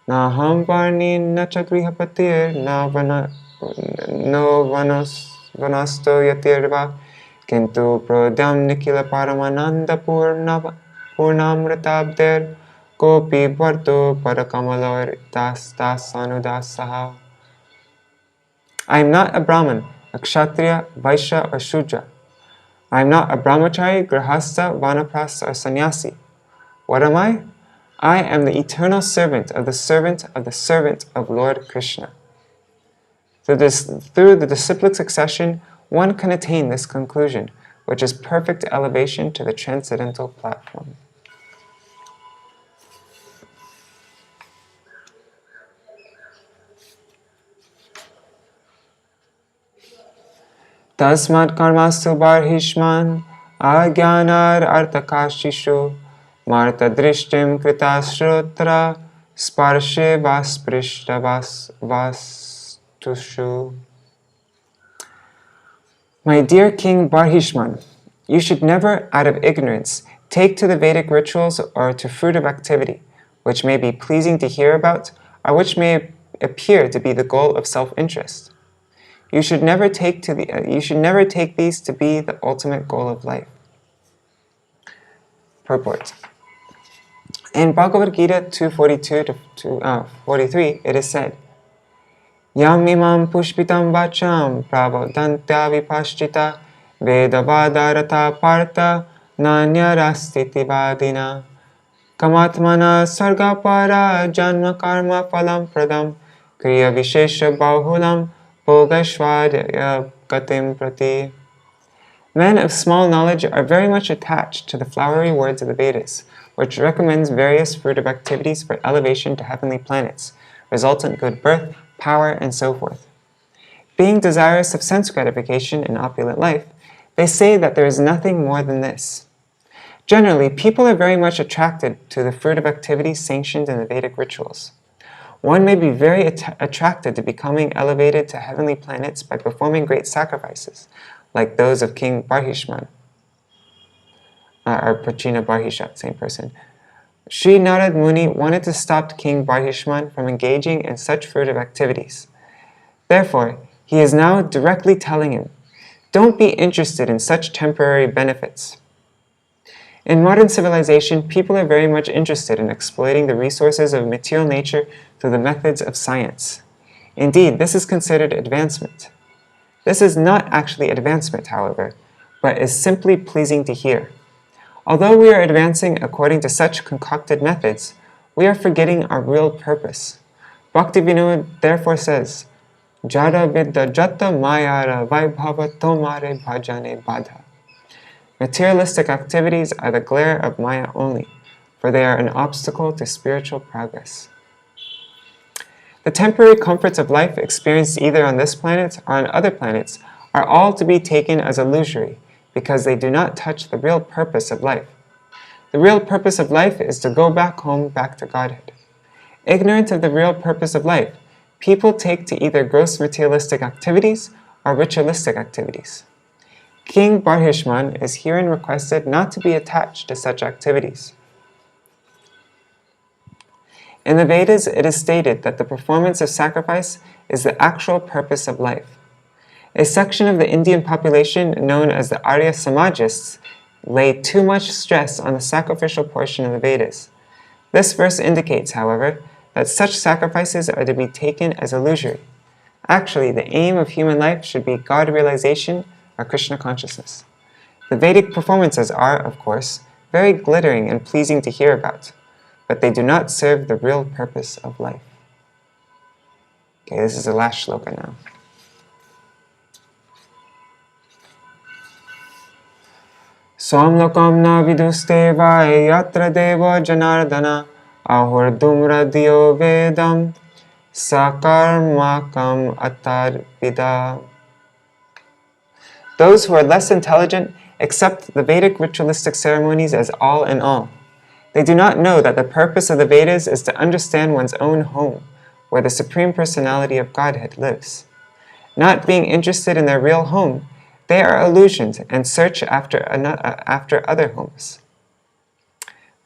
naham varni nacha grihapatir no vanasto yatirva, Kintu prodam nikila paramananda purnamritabder kopi bharto parakamalor das anudasaha. I am not a Brahman, a Kshatriya, Vaishya, or Shudra. I am not a brahmachari, grihastha, vanaprastha, or sannyasi. What am I? I am the eternal servant of the servant of the servant of Lord Kṛṣṇa. Through the disciplic succession, one can attain this conclusion, which is perfect elevation to the transcendental platform. Tasmat karmasu barhishman agyanar artakashishu marta drishtim kritasrutra sparshe vasprishta vastushu. My dear King Barhishman, you should never, out of ignorance, take to the Vedic rituals or to fruitive activity, which may be pleasing to hear about, or which may appear to be the goal of self-interest. You should never take these to be the ultimate goal of life. Purport. In Bhagavad Gita 2:42 to 43, it is said, Yam imam pushpitam vacham pravadantya vipashchita vedavadarata partha nanyarastiti vadina kamatmana sargapara janma karma phalam pradam kriya vishesha bahulam bhogashvadya gatim prati. Men of small knowledge are very much attached to the flowery words of the Vedas, which recommends various fruitive activities for elevation to heavenly planets, resultant good birth, power, and so forth. Being desirous of sense gratification and opulent life, they say that there is nothing more than this. Generally, people are very much attracted to the fruitive activities sanctioned in the Vedic rituals. One may be very attracted to becoming elevated to heavenly planets by performing great sacrifices, like those of King Barhishman, or Prācīnabarhi, same person. Sri Nārada Muni wanted to stop King Barhishman from engaging in such fruitive activities. Therefore, he is now directly telling him, don't be interested in such temporary benefits. In modern civilization, people are very much interested in exploiting the resources of material nature through the methods of science. Indeed, this is considered advancement. This is not actually advancement, however, but is simply pleasing to hear. Although we are advancing according to such concocted methods, we are forgetting our real purpose. Bhaktivinoda therefore says, Jada vidya jata mayara vaibhava tomare bhajane badha. Materialistic activities are the glare of Maya only, for they are an obstacle to spiritual progress. The temporary comforts of life experienced either on this planet or on other planets are all to be taken as illusory, because they do not touch the real purpose of life. The real purpose of life is to go back home, back to Godhead. Ignorant of the real purpose of life, people take to either gross materialistic activities or ritualistic activities. King Barhishman is herein requested not to be attached to such activities. In the Vedas, it is stated that the performance of sacrifice is the actual purpose of life. A section of the Indian population known as the Arya Samajists lay too much stress on the sacrificial portion of the Vedas. This verse indicates, however, that such sacrifices are to be taken as illusory. Actually, the aim of human life should be God realization or Kṛṣṇa consciousness. The Vedic performances are, of course, very glittering and pleasing to hear about, but they do not serve the real purpose of life. Okay, this is the last shloka now. Swam lokam na viduste vai yatra deva janardana ahur dumra diyo vedam sakarmakam atar vida. Those who are less intelligent accept the Vedic ritualistic ceremonies as all in all. They do not know that the purpose of the Vedas is to understand one's own home, where the Supreme Personality of Godhead lives. Not being interested in their real home, they are illusioned and search after other homes.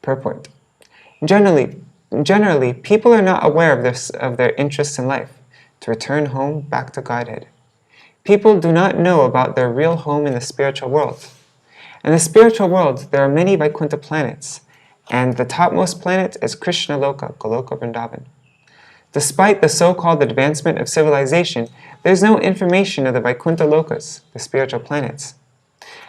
Purport. Generally, people are not aware of their interests in life, to return home back to Godhead. People do not know about their real home in the spiritual world. In the spiritual world, there are many Vaikuntha planets, and the topmost planet is Kṛṣṇa Loka, Goloka Vrindavan. Despite the so-called advancement of civilization, there is no information of the Vaikuntha Lokas, the spiritual planets.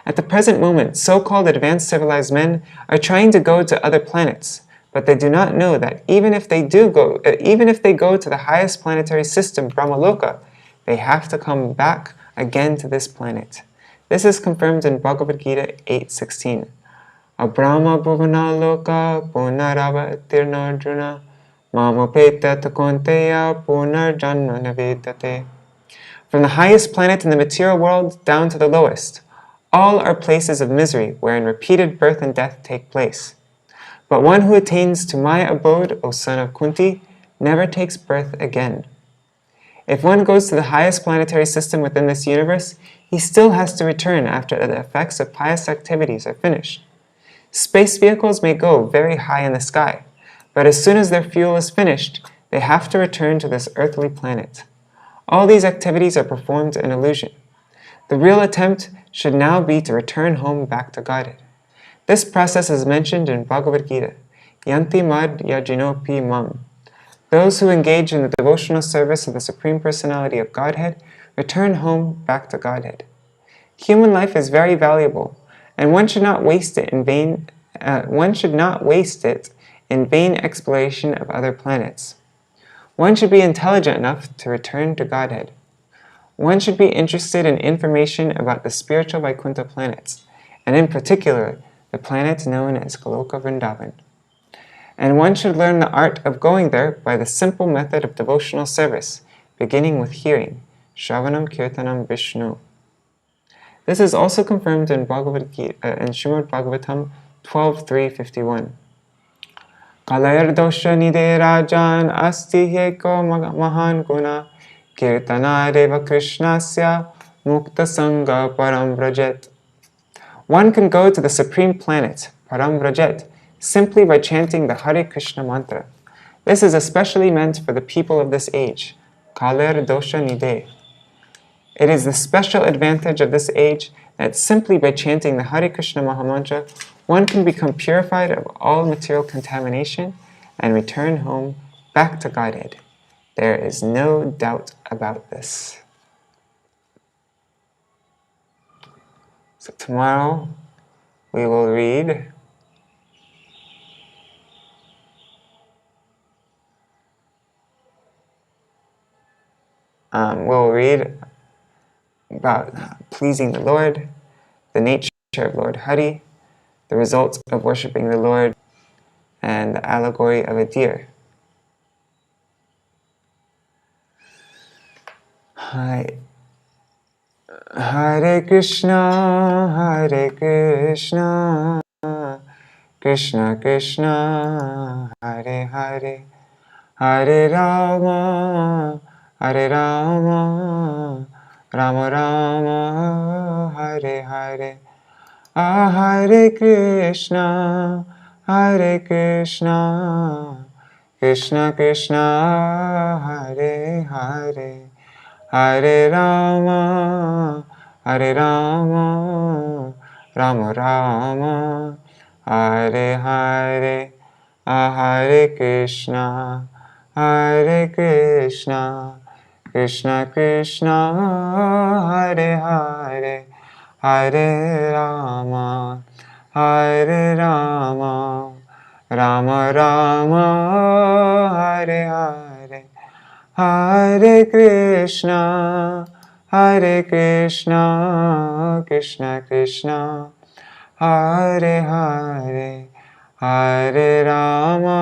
At the present moment, so-called advanced civilized men are trying to go to other planets, but they do not know that even if they go to the highest planetary system, Brahmaloka, they have to come back again to this planet. This is confirmed in Bhagavad Gita 8:16. Abrahma bhuvana loka punarava tirnarjuna mamopeta takonteya punarjanma navedate. From the highest planet in the material world down to the lowest, all are places of misery wherein repeated birth and death take place. But one who attains to my abode, O son of Kunti, never takes birth again. If one goes to the highest planetary system within this universe, he still has to return after the effects of pious activities are finished. Space vehicles may go very high in the sky, but as soon as their fuel is finished, they have to return to this earthly planet. All these activities are performed in illusion. The real attempt should now be to return home back to Godhead. This process is mentioned in Bhagavad Gita, Yanti mad yajinopi mam. Those who engage in the devotional service of the Supreme Personality of Godhead return home back to Godhead. Human life is very valuable, and one should not waste it in vain. Exploration of other planets. One should be intelligent enough to return to Godhead. One should be interested in information about the spiritual Vaikuntha planets, and in particular, the planet known as Goloka Vrindavan. And one should learn the art of going there by the simple method of devotional service, beginning with hearing, Shravanam Kirtanam Vishnu. This is also confirmed in Śrīmad-Bhāgavatam 12.3.51. Kalayar dosha nide rajan asti heko mahan guna kirtanareva Kṛṣṇasya mukta sangha param vrajet. One can go to the supreme planet, Param Vrajet, simply by chanting the Hare Krishna mantra. This is especially meant for the people of this age, Kaler Dosha Nide. It is the special advantage of this age that simply by chanting the Hare Krishna Mahamantra, one can become purified of all material contamination and return home back to Godhead. There is no doubt about this. So tomorrow we will read about pleasing the Lord, the nature of Lord Hari, the results of worshipping the Lord, and the allegory of a deer. Hare Krishna, Krishna Krishna, Hare Hare, Hare Rama, Rama Rama, Hare Hare. Hare Krishna, Krishna Krishna, Hare Hare, Hare Rama, Rama Rama, Hare Hare. Hare Krishna, Krishna Krishna, Hare Hare, Hare Rama, Rama Rama, Hare Hare. Hare Krishna, Krishna Krishna, Hare Hare, Hare Rama,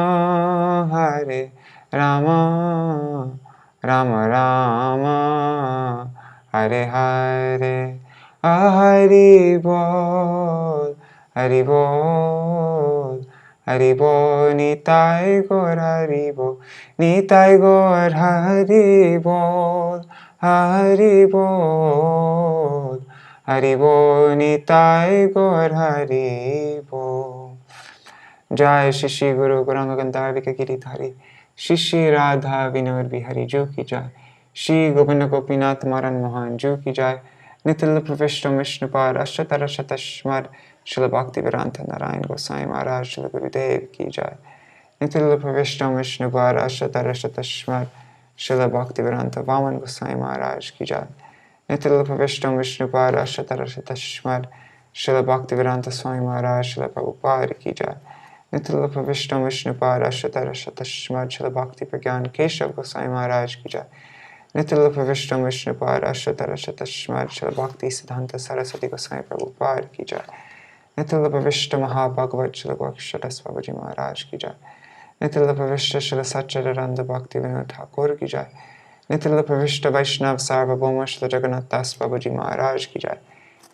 Rama Rama, Hare Hare. Hari Bol, Hari Bol, Hari Bol, Nitai Gaur Hari Bol, Nitai Gaur Hari Bol, Hari Bol, Hari Bol, Nitai Gaur Hari Bol. Jai Shishi Guru Gauranga Gandharvika Giridhari, Shishi Radha Vinod Bihari Jo Ki Jai, Shri Govinda Gopinath Maran Mohan Ju ki jai. Nitil Pravishtam Vishnupad Ashtatarashatashmad Srila Bhaktivedanta Narayan Gosai Maharaj Srila Gurudev ki jai. Nitil Pravishtam Vishnupad Ashtatarashatashmad Srila Bhaktivedanta Vaman Gosai Maharaj ki jai. Nitil Pravishtam Vishnupad Ashtatarashatashmad Srila Bhaktivedanta Swami Maharaj Srila Prabhupada ki jai. Nitil Pravishtam Vishnupad Ashtatarashatashmad Srila Bhakti Pragyan Keshav Gosai Maharaj ki jai. Nitil Pravishtam Vishnupad Ashtatarashatashmad Srila Bhakti Siddhanta Saraswati Gosai Prabhupada ki jai. Nitil Pravishta Mahabhagavat Srila Gokshata Babaji Maharaj ki jai. Nitil Pravishta Srila Satchidananda Bhakti Vinod Thakur ki jai. Nitil Pravishta Vaishnav Sarvabhauma Srila Jagannath Das Babaji Maharaj ki jai.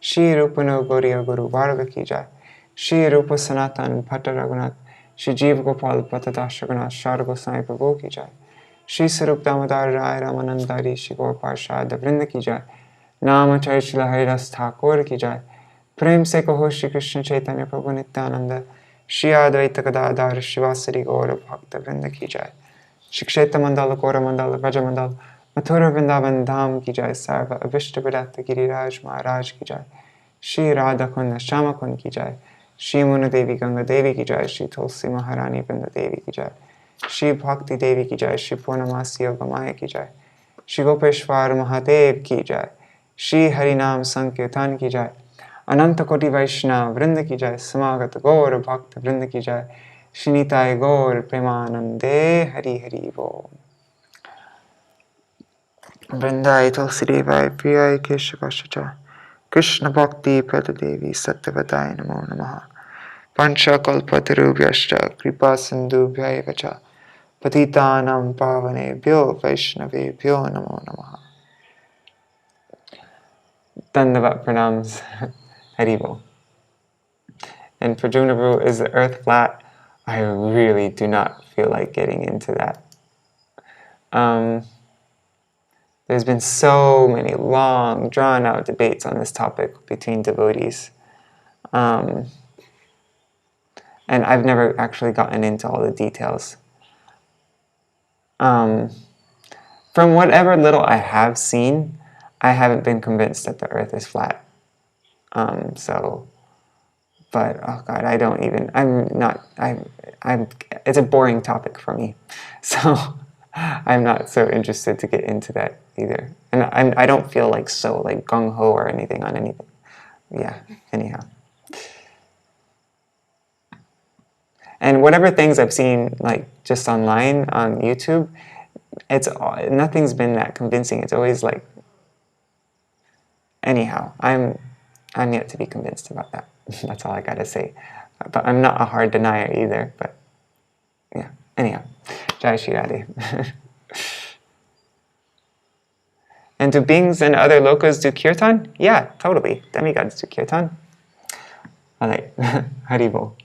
Shri Rupano Gauriya Guru Varga ki jai. Shri Rupa Sanatan Bhatta Raghunath Shri Jeev Gopal Bhattadas Raghunath Shara Gosai Prabhu ki jai. Shri Sarup Damodar Rai Ramanandari Shri Gaur Parshad Vrinda ki jai. Namacharya Srila Haridas Thakur ki jai. Prem se kaho Shri Krishna Chaitanya Prabhu Nityananda Shri Advaita Gadadhar Shivasari Gaura Bhakta Vrinda ki jai. Shri Kshetra Mandala Gaura Mandala Vraja Mandala Mathura Vrindavan Dham ki jai. Sarva Avishta Vedanta Giriraj Maharaj ki jai. Shri Radha Kunda Shama Kund ki jai. Shri Muna Devi Ganga Devi ki jai. Shri Tulsi Maharani Vrinda Devi ki jai. Shri Bhakti Devi ki jai. Shri Purnamasi Yogamaya ki jai. Shri Gopeshwar Mahadev ki jai. Shri Harinam Sankirtan ki jai. Ananta Koti Vaishnav Vrinda ki jai. Samagata Gaur Bhakta Vrinda ki jai. Shri Nitai Gaur Premanande Hari Hari Bo. Vrindai Tulsi Devai Priyai Keshavashacha Krishna Bhakti Pradadevi Satyavadai Namo Namaha Pancha Kalpatarubhyashta Kripa Sindhubhyai Vacha Patitanam Pavanebhyo Vaishnavebhyo Namo Namaha. Dandavat pranams. Haribo. And for Juna, is the earth flat? I really do not feel like getting into that. There's been so many long, drawn-out debates on this topic between devotees. And I've never actually gotten into all the details. From whatever little I have seen, I haven't been convinced that the earth is flat. But oh God, it's a boring topic for me. So I'm not so interested to get into that either. And I don't feel like so like gung-ho or anything on anything. Yeah, anyhow. And whatever things I've seen like just online on YouTube, nothing's been that convincing. It's always like, anyhow, I'm yet to be convinced about that. That's all I gotta say. But I'm not a hard denier either. But yeah, anyhow, Jai Shri Radhe. And do beings and other lokas do kirtan? Yeah, totally. Demigods do kirtan. All right, Haribol.